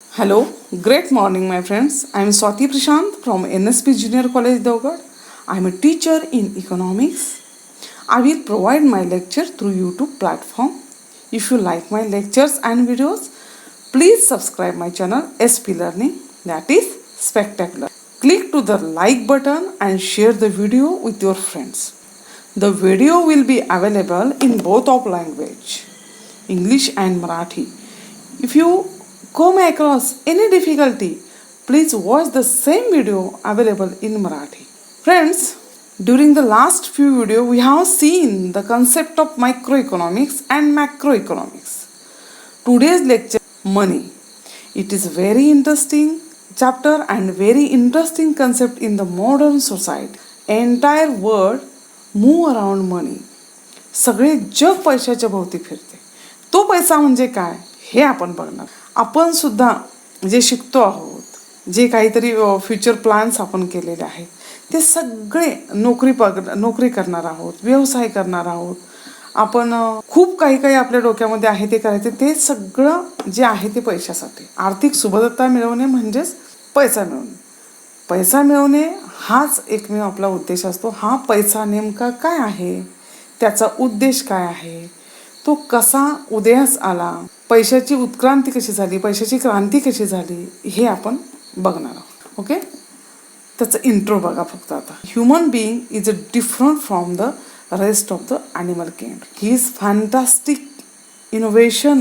Hello, great morning, my friends. I am Swati Prashant from NSP Junior College, Devgad. I am a teacher in economics. I will provide my lecture through YouTube platform. If you like my lectures and videos, please subscribe my channel SP Learning. That is spectacular. Click to the like button and share the video with your friends. The video will be available in both of language, English and Marathi. If you come across any difficulty, please watch the same video available in Marathi. Friends, during the last few videos, we have seen the concept of microeconomics and macroeconomics. Today's lecture, money. It is very interesting chapter and very interesting concept in the modern society. Entire world move around money. सगळे जग पैशाच्या भोवती फिरते. तो पैसा म्हणजे काय हे आपण बघणार. आपण सुद्धा जे शिकतो आहोत, जे काहीतरी फ्युचर प्लॅन्स आपण केलेले आहेत, ते सगळे नोकरी करणार आहोत, व्यवसाय करणार आहोत. आपण खूप काही आपल्या डोक्यामध्ये आहे ते करायचे. ते सगळं जे आहे ते पैशासाठी. आर्थिक सुबत्ता मिळवणे म्हणजेच पैसा मिळवणे. पैसा मिळवणे हाच एकमेव आपला उद्देश असतो. हा पैसा नेमका काय आहे, त्याचा उद्देश काय आहे, तो कसा उदयास आला, पैशाची उत्क्रांती कशी झाली, पैशाची क्रांती कशी झाली, हे आपण बघणार आहोत. ओके, त्याचं इंट्रो बघा फक्त आता. Human being is a different from the rest of the animal kingdom. His fantastic innovation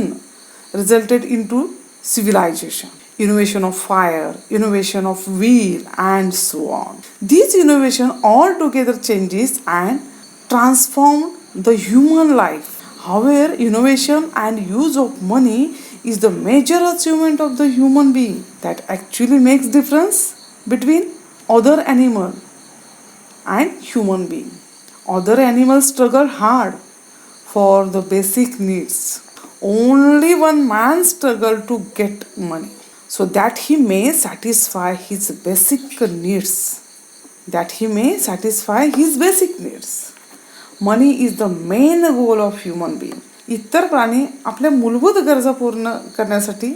resulted into civilization. Innovation of fire, innovation of wheel, and so on. These innovation altogether changes and transform the human life. However, innovation and use of money is the major achievement of the human being that actually makes difference between other animal and human being. Other animals struggle hard for the basic needs. Only one man struggle to get money so that he may satisfy his basic needs. Money is the main goal of human being. इतर प्राणी आपल्या मूलभूत गरजा पूर्ण करण्यासाठी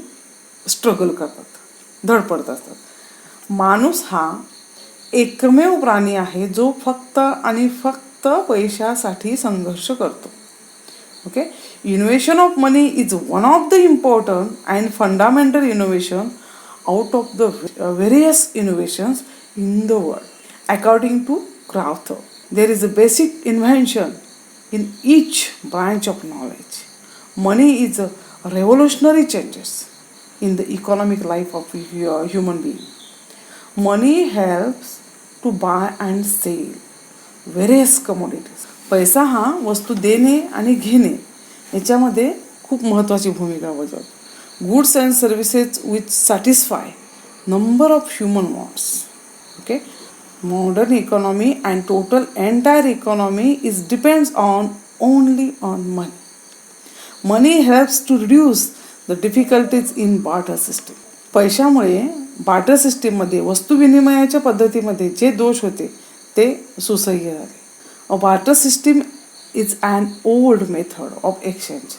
struggle करतात, धडपडत असतात. माणूस हा एकमेव प्राणी आहे जो फक्त आणि फक्त पैशासाठी संघर्ष करतो. Okay, innovation of money is one of the important and fundamental innovation out of the various innovations in the world. According to Crowther, there is a basic invention in each branch of knowledge. Money is a revolutionary changes in the economic life of human being. Money helps to buy and sell various commodities. पैसा हा वस्तू देणे आणि घेणे याच्यामध्ये खूप महत्त्वाची भूमिका बजावतो. Goods and services which satisfy number of human wants. Okay. Modern economy and total entire economy is depends on only on money. Money helps to reduce the difficulties in barter system. पैशामुळे barter सिस्टीममध्ये वस्तू विनिमयाच्या पद्धतीमध्ये जे दोष होते ते सुसह्य झाले. A barter system is an old method of exchange.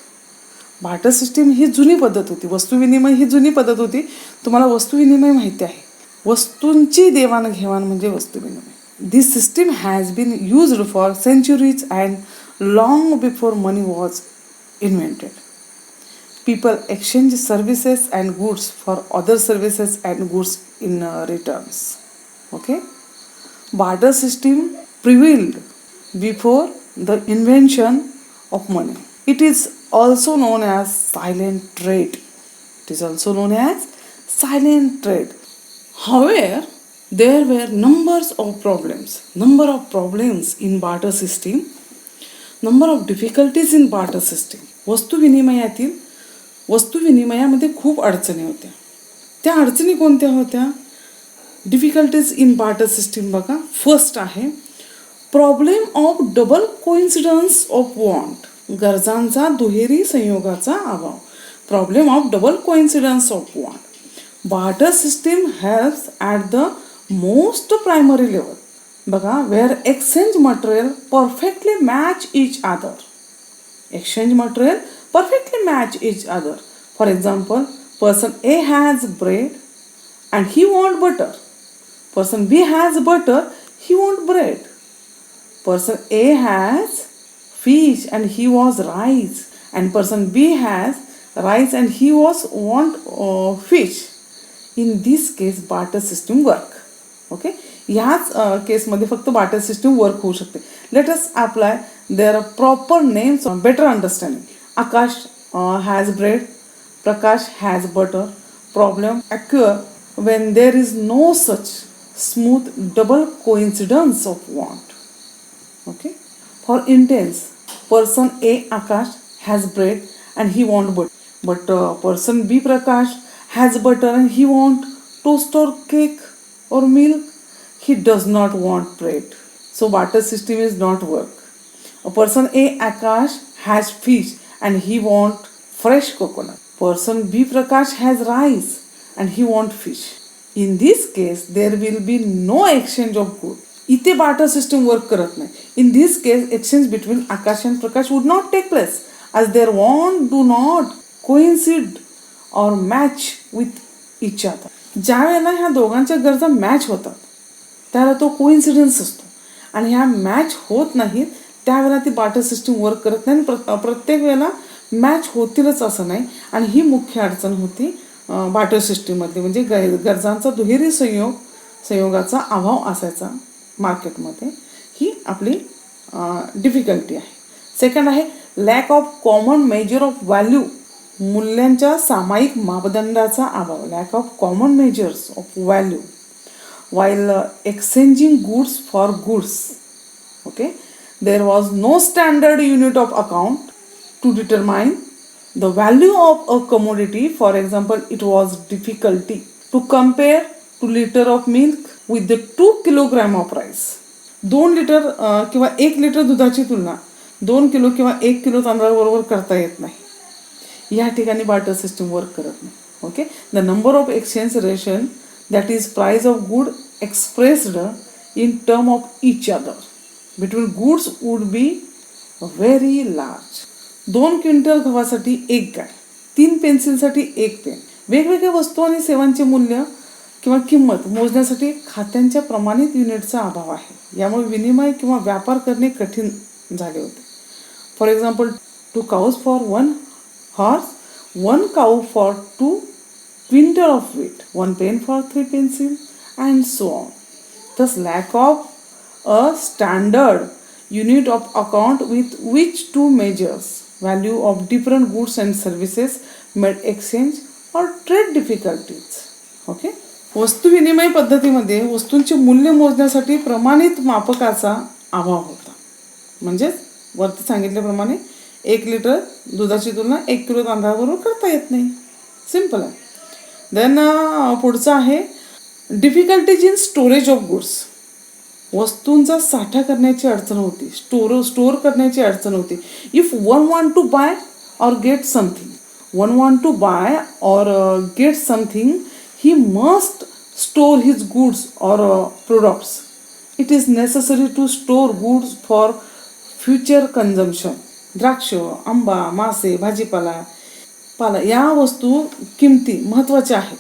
Barter system ही जुनी पद्धत होती. वस्तू विनिमय ही जुनी पद्धत होती. तुम्हाला वस्तू विनिमय माहिती आहे. वस्तूंची देवाणघेवाण म्हणजे वस्तू विनिमय. This system has been used for centuries and long before money was invented. People exchange services and goods for other services and goods in returns. Okay, barter system prevailed before the invention of money. It is also known as silent trade. However, there were number of problems in barter system, number of difficulties in barter system. वस्तू विनिमयामध्ये खूप अडचणी होत्या. त्या अडचणी कोणत्या होत्या? Difficulties in barter system बघा. First आहे problem of double coincidence of want. गरजांचा दुहेरी संयोगाचा अभाव. Problem of double coincidence of want. Barter system helps at the most primary level बघा, where exchange material perfectly match each other. Exchange material perfectly match each other. For example, Person A has bread and he want butter. Person B has butter, he want bread. Person A has fish and he was rice, and person B has rice and he was want fish. In this case barter system work. Okay, ह्याच केसमध्ये फक्त barter system work होऊ शकते. Let us apply their proper names on better understanding. Akash has bread, Prakash has butter. Problem occur when there is no such smooth double coincidence of want. Okay, for instance, person A Akash has bread and he want butter, but person B Prakash has butter and he want toast or cake or milk. He does not want bread, so barter system is not work. A person A Akash has fish and he want fresh coconut. Person B Prakash has rice and he want fish. In this case there will be no exchange of goods. इथे barter system work करत नाही. In this case exchange between Akash and Prakash would not take place as their want do not coincide or match with each other. ज्या वेळेला ह्या दोघांच्या गरजा match होतात त्याला तो कोइन्सिडन्स असतो, आणि ह्या मॅच होत नाहीत त्यावेळेला ती बार्टर सिस्टम वर्क करत नाही. प्रत्येक वेळेला मॅच होतीलच असं नाही, आणि ही मुख्य अडचण होती बार्टर सिस्टीममध्ये. म्हणजे गरजांचा दुहेरी संयोगाचा अभाव असायचा मार्केटमध्ये. ही आपली डिफिकल्टी आहे. सेकंड आहे lack of common measure of value. मूल्यांच्या सामायिक मापदंडाचा अभाव. Lack of common measures of value while exchanging goods for goods. Okay, there was no standard unit of account to determine the value of a commodity. For example, it was difficulty to compare 2 liter of milk with the 2 kilogram of rice. 2 litre किंवा 1 litre दुधाची तुलना 2 kilo किंवा 1 kilo तांदळाबरोबर करता येत नाही. या ठिकाणी barter system work करत नाही. Okay, the number of exchange ration, that is price of good expressed in term of each other between goods would be very large. 2 quintal गव्हासाठी 1 गाय, 3 पेन्सिलसाठी 1 पेन. वेगवेगळ्या वस्तू आणि सेवांचे मूल्य किंवा किंमत मोजण्यासाठी खात्यांच्या प्रमाणित युनिटचा अभाव आहे. यामुळे विनिमय किंवा व्यापार करणे कठीण झाले होते. For example 2 cows for 1 horse, 1 cow for 2 quintal of wheat, 1 pen for 3 pencil, and so on. Thus lack of a standard unit of account with which to measures value of different goods and services made exchange or trade difficulties. Okay, वस्तू विनिमय पद्धतीमध्ये वस्तूंचे मूल्य मोजण्यासाठी प्रमाणित मापकाचा अभाव होता. म्हणजेच वरती सांगितल्याप्रमाणे 1 लिटर दुधाची तुलना 1 किलो तांदळाबरोबर करता येत नाही. सिम्पल आहे. देन पुढचं आहे difficulties in storage of goods. वस्तूंचा साठा करण्याची अडचण होती, स्टोर करण्याची अडचण होती. If one want to buy or get something, he must store his goods or products. It is necessary to store goods for future consumption. द्राक्ष, आंबा, मासे, भाजीपाला या वस्तू किमती महत्त्वाच्या आहेत.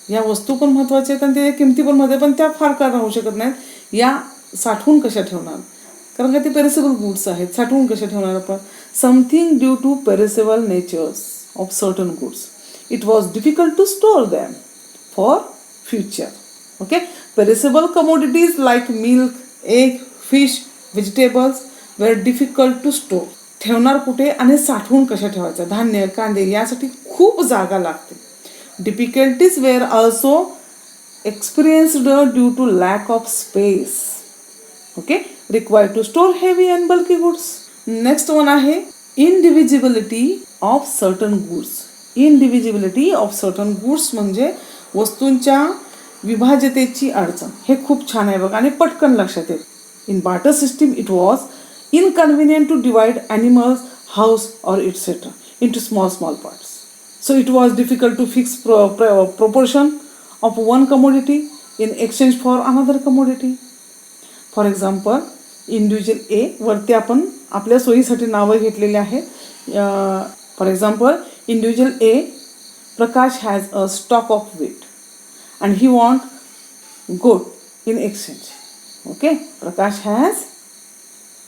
या वस्तू पण महत्त्वाच्या आहेत आणि त्या किमती पण महत्त्वाच्या, पण त्या फार काळ राहू शकत नाहीत. या साठवून कशा ठेवणार, कारण का ते पेरिसेबल गुड्स आहेत. साठवून कशा ठेवणार आपण. Something due to perishable natures of certain goods, it was difficult to store them for future. Okay, perishable commodities like milk, egg, fish, vegetables were difficult to store. ठेवणार कुठे आणि साठवून कशा ठेवायचं. धान्य, कांदे यासाठी खूप जागा लागते. Difficulties were also experienced due to lack of space. Okay, required to store heavy and bulky goods. Next one आहे indivisibility of certain goods. Indivisibility of certain goods म्हणजे वस्तूंच्या विभाज्यतेची अडचण. हे खूप छान आहे बघा आणि पटकन लक्षात येईल. In barter system it was inconvenient to divide animals, house or etc. into small parts. So it was difficult to fix proportion of one commodity in exchange for another commodity. For example, individual A वरती आपण आपल्या सोयीसाठी नावं घेतलेली आहेत. For example individual A Prakash has a stock of wheat and he want goat in exchange. Okay, Prakash has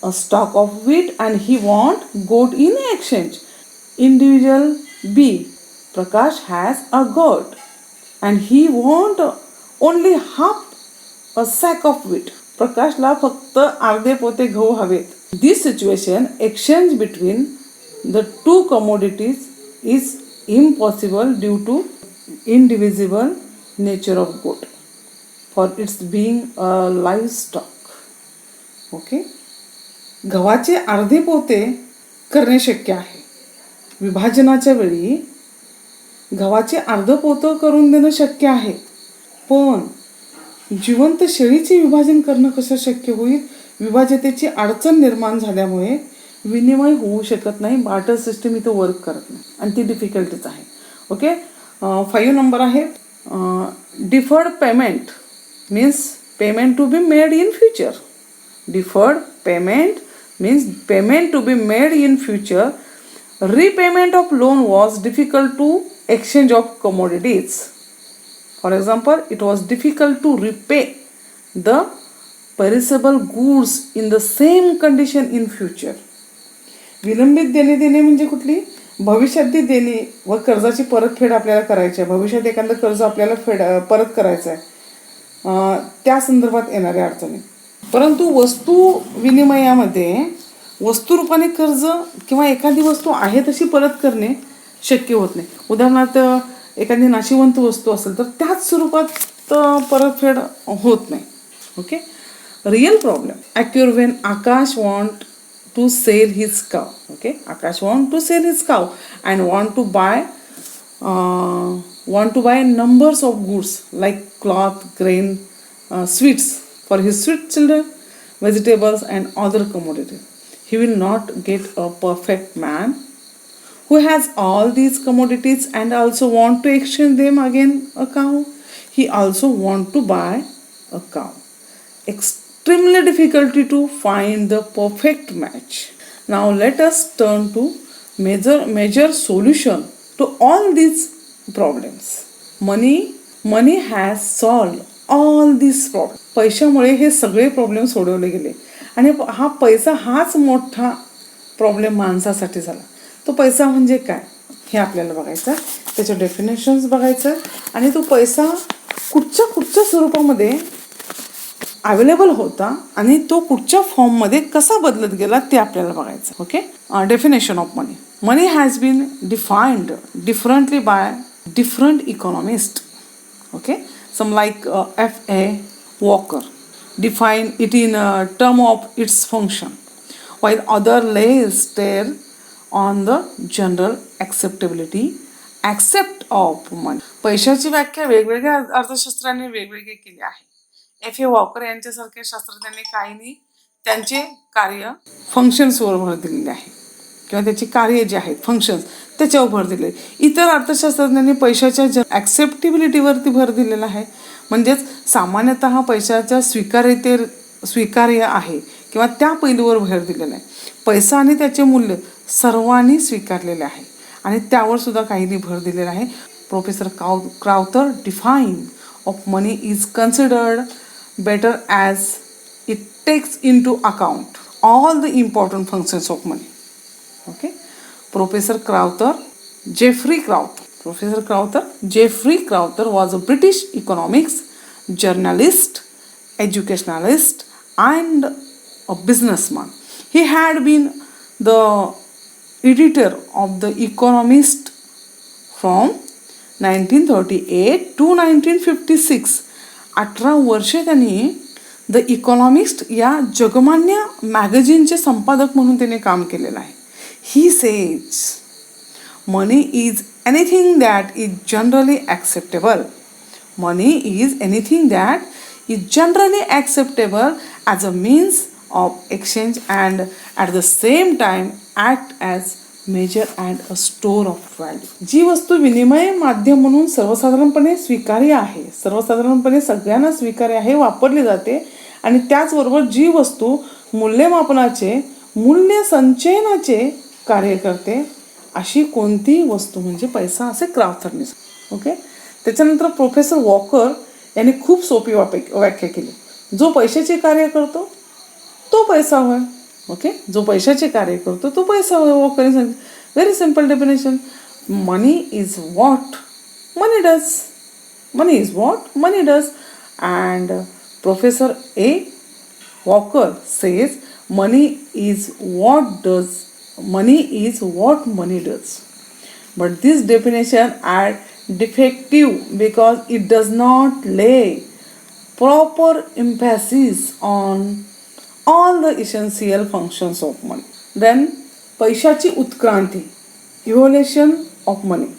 a stock of wheat and he want goat in exchange. Individual B, Prakash has a goat and he want only half a sack of wheat. प्रकाशला फक्त अर्धे पोते गहू हवेत. This situation exchange between the two commodities is impossible due to indivisible nature of goat for its being a livestock. Okay, गव्हाचे अर्धे पोते करणे शक्य आहे. विभाजनाच्या वेळी गव्हाचे अर्ध पोतं करून देणं शक्य आहे, पण जिवंत शेळीचे विभाजन करणं कसं शक्य होईल? विभाज्यतेची अडचण निर्माण झाल्यामुळे विनिमय होऊ शकत नाही. बार्टर सिस्टम इथं वर्क करत नाही आणि ती डिफिकल्टीच आहे. ओके, 5 नंबर आहे deferred payment means payment to be made in future. Deferred payment means payment to be made in future. Repayment of loan was difficult to exchange of commodities. For example, it was difficult to repay the perishable goods in the same condition in future. विलंबित देणे म्हणजे कुठली? भविष्यातली देणे व कर्जाची परतफेड आपल्याला करायची आहे. भविष्यात एखादं कर्ज आपल्याला परत करायचं आहे, त्या संदर्भात येणाऱ्या अडचणी. परंतु वस्तू विनिमयामध्ये वस्तुरूपाने कर्ज किंवा एखादी वस्तू आहे तशी परत करणे शक्य होत नाही. उदाहरणार्थ एखादी नाशिवंत वस्तू असेल तर त्याच स्वरूपात परतफेड होत नाही. Okay, real problem occur when Akash want to sell his cow. Okay, Akash want to sell his cow and want to buy numbers of goods like cloth, grain, sweets for his sweet children, vegetables and other commodities. He will not get a perfect man who has all these commodities and also want to exchange them again a cow. He also want to buy a cow. Extremely difficulty to find the perfect match. Now let us turn to major solution to all these problems. Money has solved all these problems. पैशामुळे हे सगळे problem सोडवले गेले आणि हा पैसा हाच मोठा problem माणसासाठी झाला. तो पैसा म्हणजे काय हे आपल्याला बघायचं, त्याचे डेफिनेशन्स बघायचं आणि तो पैसा कुठच्या स्वरूपामध्ये अवेलेबल होता आणि तो कुठच्या फॉर्ममध्ये कसा बदलत गेला ते आपल्याला बघायचं. Okay, definition of money. Money has been defined differently by different economist. Okay, some like F.A. Walker define it in term of its function, while other lays stare on the general accept of money. पैशाची व्याख्या वेगवेगळ्या अर्थशास्त्राने वेगवेगळी केली आहे. F.A. Walker यांच्यासारख्या शास्त्रज्ञांनी काहींनी त्यांचे कार्य फंक्शन्सवर भर दिलेले आहे किंवा त्याची कार्य जे आहेत फंक्शन्स त्याच्यावर भर दिले. इतर अर्थशास्त्रज्ञांनी पैशाच्या ॲक्सेप्टेबिलिटीवरती भर दिलेला आहे. म्हणजेच सामान्यतः पैशाच्या स्वीकार्य आहे किंवा त्या पैलूवर भर दिलेला आहे. पैसा आणि त्याचे मूल्य सर्वांनी स्वीकारलेले आहे आणि त्यावर सुद्धा काहींनी भर दिलेला आहे. Professor Crowther define of money is considered better as it takes into account all the important functions of money. Okay, Professor Jeffrey Crowther was a British economics journalist, educationalist, and a businessman. He had been the editor of The Economist from 1938 to 1956. 18 वर्षे त्यांनी the economist या जगमान्य मॅगझिनचे संपादक म्हणून त्याने काम केलेलं आहे. He says, money is anything that is generally acceptable. Money is anything that is generally acceptable as a means of exchange and at the same time act as measure and a store of value. जी वस्तू विनिमय माध्यम म्हणून सर्वसाधारणपणे स्वीकार्य आहे, सर्वसाधारणपणे सगळ्यांना स्वीकार्य आहे, वापरली जाते आणि त्याचबरोबर जी वस्तू मूल्यमापनाचे मूल्य संचयनाचे कार्य करते अशी कोणतीही वस्तू म्हणजे पैसा असे क्रार्थरने. ओके. त्याच्यानंतर प्रोफेसर वॉकर यांनी खूप सोपी व्याख्या केली. जो पैशाचे कार्य करतो तो पैसा होय. ओके. जो पैशाचे कार्य करतो तो पैसा होय. वॉकरने सांगितलं. Very simple definition. Money is what money does. Money is what money does. And professor A walker says money is what money does. But this definition is defective because it does not lay proper emphasis on all the essential functions of money. Then पैशाची उत्क्रांती, evolution of money.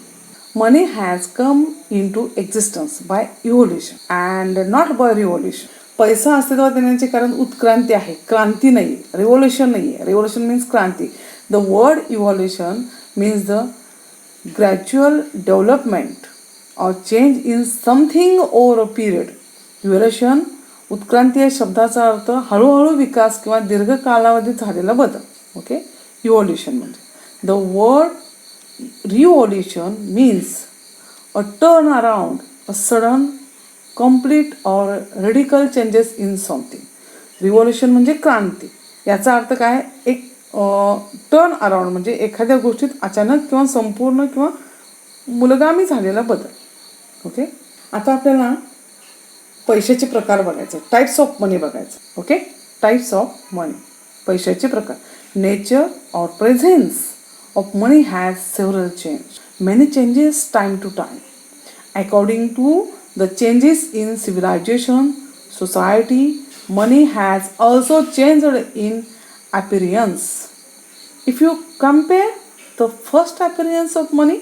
Money has come into existence by evolution and not by revolution. पैसा अस्तित्वात येण्याचे कारण उत्क्रांती आहे, क्रांती नाही, revolution नाही आहे. रिव्होल्युशन मीन्स क्रांती. The word evolution means the gradual development or change in something over a period. Evolution, उत्क्रांती या शब्दाचा अर्थ हळूहळू विकास किंवा दीर्घ कालावधीत झालेला बदल. ओके. इव्हॉल्युशन म्हणजे the word revolution means a turn around, a sudden, complete or radical changes in something. Revolution म्हणजे क्रांती. याचा अर्थ काय? एक टर्न अराउंड म्हणजे एखाद्या गोष्टीत अचानक किंवा संपूर्ण किंवा मूलगामी झालेला बदल. ओके. आता आपल्याला पैशाचे प्रकार बघायचे, टाईप्स ऑफ मनी बघायचं. ओके. टाईप्स ऑफ मनी, पैशाचे प्रकार. नेचर और presence of money has several change. Many changes time to time according to the changes in civilization, society. Money has also changed in appearance. If you compare the first appearance of money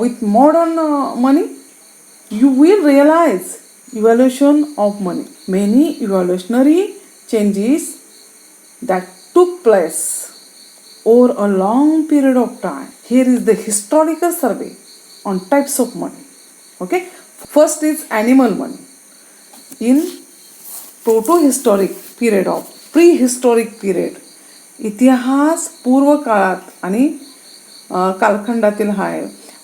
with modern money, you will realize evolution of money. Many evolutionary changes that took place over a long period of time. Here is the historical survey on types of money. Okay. First is animal money. In protohistoric period of prehistoric period, इतिहास पूर्व काळात आणि कालखंडातील हा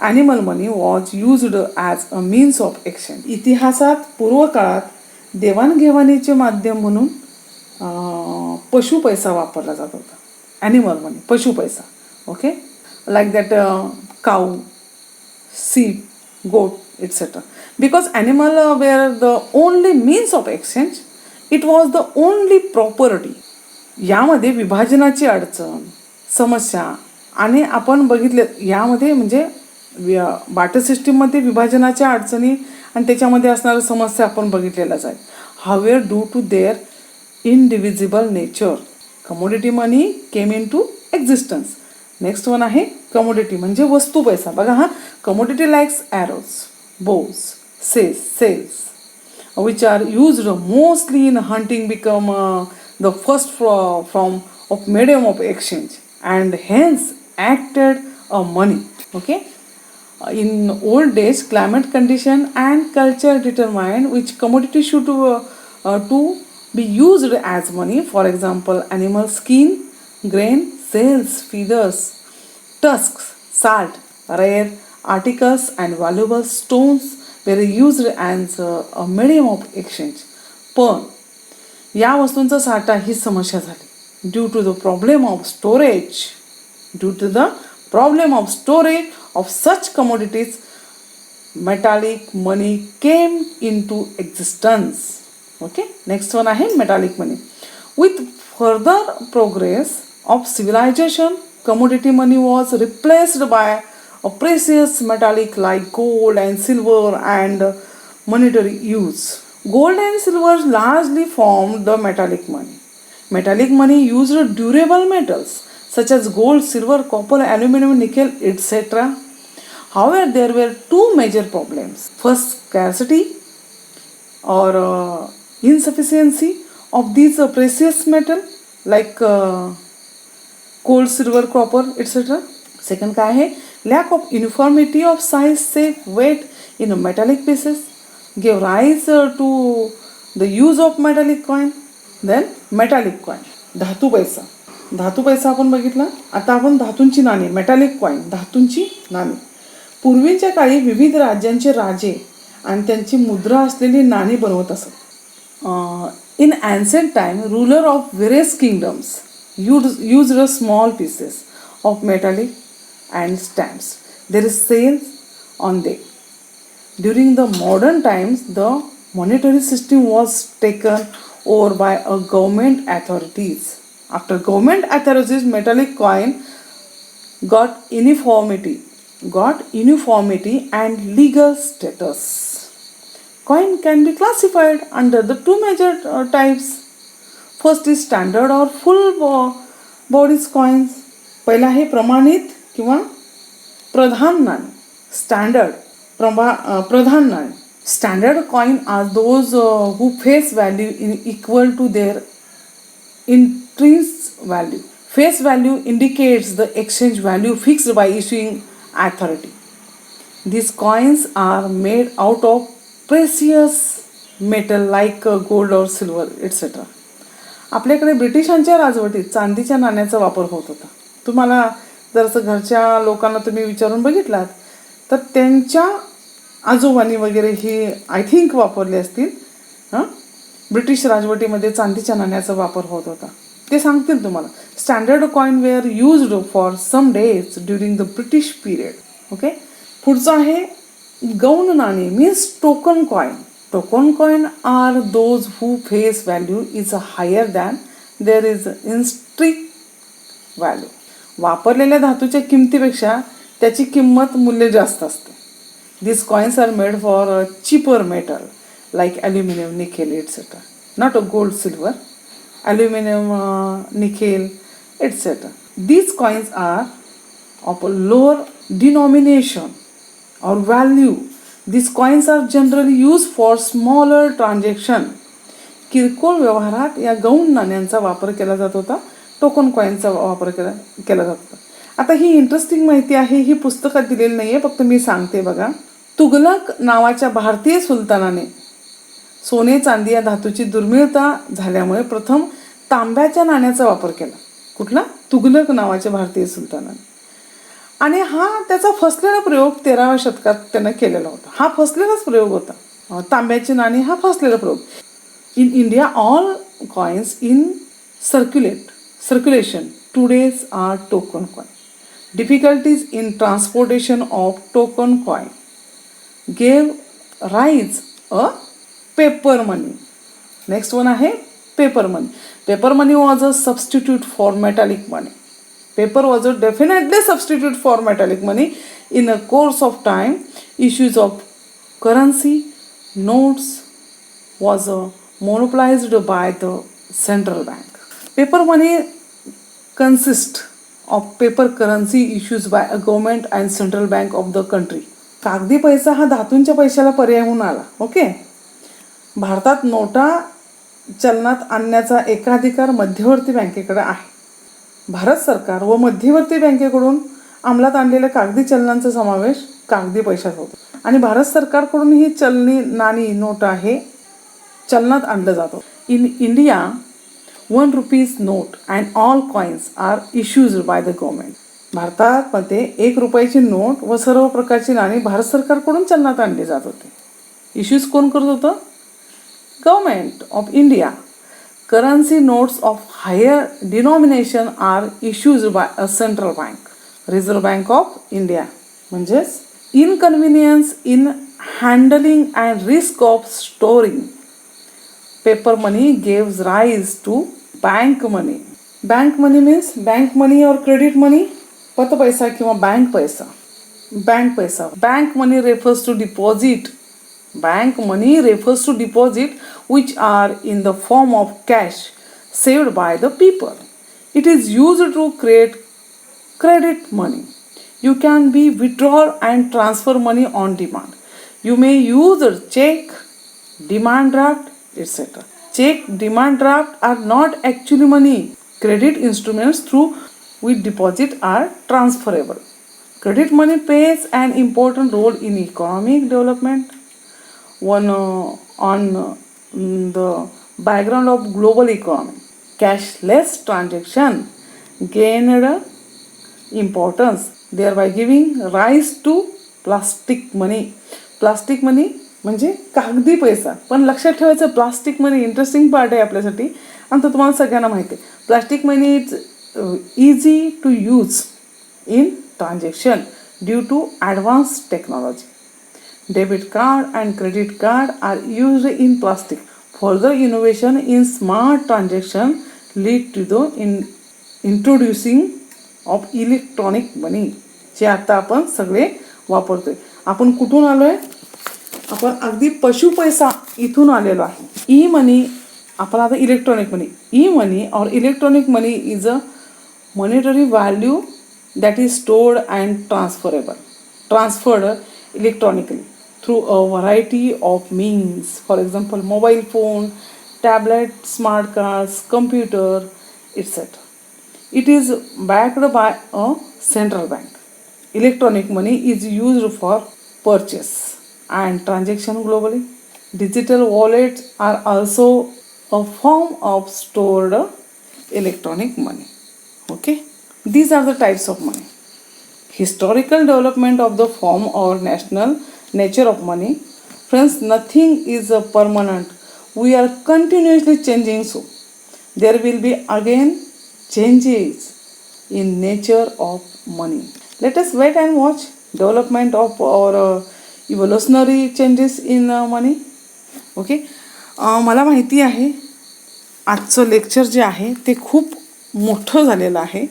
animal money was used as a means of exchange. इतिहासात पूर्व काळात देवाणघेवाणीचे माध्यम म्हणून पशु पैसा वापरला जात होता. ॲनिमल मनी, पशु पैसा. Okay. Like that cow, sheep, goat, etc. Because animal were the only means of exchange, it was the only property. यामध्ये विभाजनाची अडचण, समस्या आणि आपण बघितले यामध्ये म्हणजे बाटर सिस्टीममध्ये विभाजनाच्या अडचणी आणि त्याच्यामध्ये असणाऱ्या समस्या आपण बघितलेल्याच आहे. However due to their indivisible nature commodity money came into existence. Next one आहे कमोडिटी म्हणजे वस्तू पैसा. बघा हा, commodity likes arrows, bows, sails, which are used mostly in hunting, become the first form of medium of exchange and hence acted a money. Okay. In old days, climate condition and culture determined which commodity should to be used as money. For example, animal skin, grain, sails, feathers, tusks, salt, rare articles and valuable stones were used as a medium of exchange. पण या वस्तूंचा साठा ही समस्या झाली due to the problem of storage. Due to the problem of storage of such commodities metallic money came into existence. Okay. Next one आहे metallic money. With further progress of civilisation commodity money was replaced by a precious metallic like gold and silver and monetary use. Gold and silver largely formed the metallic money. Metallic money used durable metals such as gold, silver, copper, aluminum, nickel, etc. However, there were two major problems. First, scarcity or insufficiency of these precious metal like gold, silver, copper, etc. Second काय आहे, lack of uniformity of size, shape, weight in metallic pieces gave rise to the use of metallic coin. Then metallic coin, धातू पैसा. धातू पैसा आपण बघितला. आता आपण धातूंची नाणी, मेटॅलिक कॉईन, धातूंची नाणी. पूर्वीच्या काळी विविध राज्यांचे राजे आणि त्यांची मुद्रा असलेली नाणी बनवत असत. In ancient time, ruler of various kingdoms used a small pieces of metallic and stamps. There is sales on them. During the modern times, the monetary system was taken over by a government authorities. After government authorities, metallic coin got uniformity and legal status. Coin can be classified under the two major types. First is standard or full bodies coins. पहिला आहे प्रमाणित किंवा प्रधान नाणी. Standard प्रधान नाणी. Standard coin are those who face value equal to their intrinsic value. Face value indicates the exchange value fixed by issuing authority. These coins are made out of precious metal like gold or silver etc. आपल्याकडे ब्रिटिशांच्या राजवटीत चांदीच्या नाण्याचा वापर होत होता. तुम्हाला जर असं घरच्या लोकांना तुम्ही विचारून बघितलात तर त्यांच्या आजोबांनी वगैरे हे आय थिंक वापरले असतील. ब्रिटिश राजवटीमध्ये चांदीच्या नाण्याचा वापर होत होता. ते सांगतील तुम्हाला. Standard coin were used for some days during the British period. Okay. पुढचं आहे गौण नाणी means token coin. Token coin are those who face value is higher than their is intrinsic value. वापरलेल्या धातूच्या किमतीपेक्षा त्याची किंमत मूल्य जास्त असते. These coins are made for cheaper metal like aluminum, nickel, etc. Not a gold, silver, aluminum, nickel, etc. These coins are of a lower denomination or value. These coins are generally used for smaller transaction. किरकोळ व्यवहारात या गौण नाण्यांचा वापर केला जात होता. Token कॉईनचा वापर केला जात होता. आता ही इंटरेस्टिंग माहिती आहे. ही पुस्तकात दिलेली नाही आहे, फक्त मी सांगते बघा. तुघलक नावाच्या भारतीय सुलतानाने सोने चांदी या धातूची दुर्मिळता झाल्यामुळे प्रथम तांब्याच्या नाण्याचा वापर केला. कुठला? तुघलक नावाच्या भारतीय सुलतानाने. आणि हा त्याचा फसलेला प्रयोग 13व्या शतकात त्यानं केलेला होता. हा फसलेलाच प्रयोग होता. तांब्याची नाणी हा फसलेला प्रयोग. In India all coins in circulation today's are token coin. Difficulties in transportation of token coin gave rise a paper money. Next one आहे paper money. Paper money was a substitute for metallic money. Paper was a definitely substitute for metallic money. In a course of time, issues of currency notes was monopolized by the central bank. Paper money consists of paper currency issued by a government and central bank of the country. कागदी पैसा हा धातूंच्या पैशाला पर्याय होऊन आला. Okay. भारतात नोटा चलनात आणण्याचा एकाधिकार मध्यवर्ती बँकेकडे आहे. भारत सरकार व मध्यवर्ती बँकेकडून अंमलात आणलेल्या कागदी चलनांचा समावेश कागदी पैशात होतो. आणि भारत सरकारकडून ही चलनी नाणी नोटा हे चलनात आणलं जातं. In India 1 rupees note and all coins are issued by the government. भारतामध्ये 1 रुपयाची नोट व सर्व प्रकारची नाणी भारत सरकारकडून चलनात आणली जात होती. इश्यूज कोण करत होतं? Government of India. Currency notes of higher denomination are issues by a central bank. Reserve Bank of India. म्हणजेच inconvenience in handling and risk of storing. Paper money gives rise to bank money. Bank money means bank money or credit money. पत पैसा किंवा bank पैसा. Bank पैसा. Bank money refers to deposit. Bank money refers to deposit which are in the form of cash saved by the people. It is used to create credit money. You can be withdraw and transfer money on demand. You may use a check, demand draft, etc. Check, demand draft are not actually money. Credit instruments through which deposit are transferable. Credit money plays an important role in economic development. On the background of global economy, cashless transaction gained importance, thereby giving rise to plastic money. Plastic money म्हणजे कागदी पैसा. पण लक्षात ठेवायचं, plastic मनी interesting part आहे आपल्यासाठी, आणि तो तुम्हाला सगळ्यांना माहिती आहे. Plastic money is easy to use in transaction due to advance technology. Debit card and credit card are used in plastic. Further innovation in smart transaction lead to the introducing of electronic money, जे आता आपण सगळे वापरतोय. आपण कुठून आलो आहे? आपण अगदी पशु पैसा इथून आलेलो आहे. ई मनी, आपण आता इलेक्ट्रॉनिक मनी. ई मनी और electronic money is a monetary value that is stored and transferred electronically through a variety of means. For example, mobile phone, tablet, smart cards, computer, etc. It is backed by a central bank. Electronic money is used for purchase and transaction globally. Digital wallets are also a form of stored electronic money. Okay, these are the types of money. Historical development of the form or national nature of money. Friends, nothing is permanent. We are continuously changing, so there will be again changes in nature of money. Let us wait and watch development of or evolutionary changes in money. Okay, मला माहिती आहे आजचं lecture जे आहे ते खूप मोठं झालेलं आहे.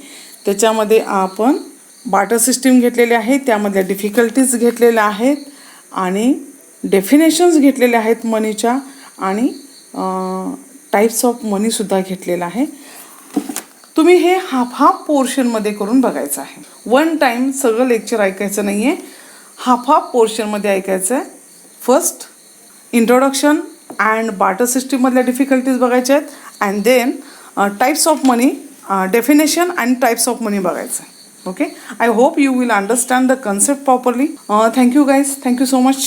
त्याच्यामध्ये आपण बार्टर सिस्टीम घेतलेले आहे, त्यामधल्या डिफिकल्टीज घेतलेल्या आहेत आणि डेफिनेशन्स घेतलेल्या आहेत मनीच्या, आणि टाईप्स ऑफ मनीसुद्धा घेतलेला आहे. तुम्ही हे हाफ पोर्शनमध्ये करून बघायचं आहे. वन टाईम सगळं लेक्चर ऐकायचं नाही आहे, हाफ पोर्शनमध्ये ऐकायचं आहे. फर्स्ट इंट्रोडक्शन अँड बार्टर सिस्टीममधल्या डिफिकल्टीज बघायच्या आहेत, and then types of money, definition and types of money बघायचं आहे. Okay, I hope you will understand the concept properly. Thank you guys. Thank you so much.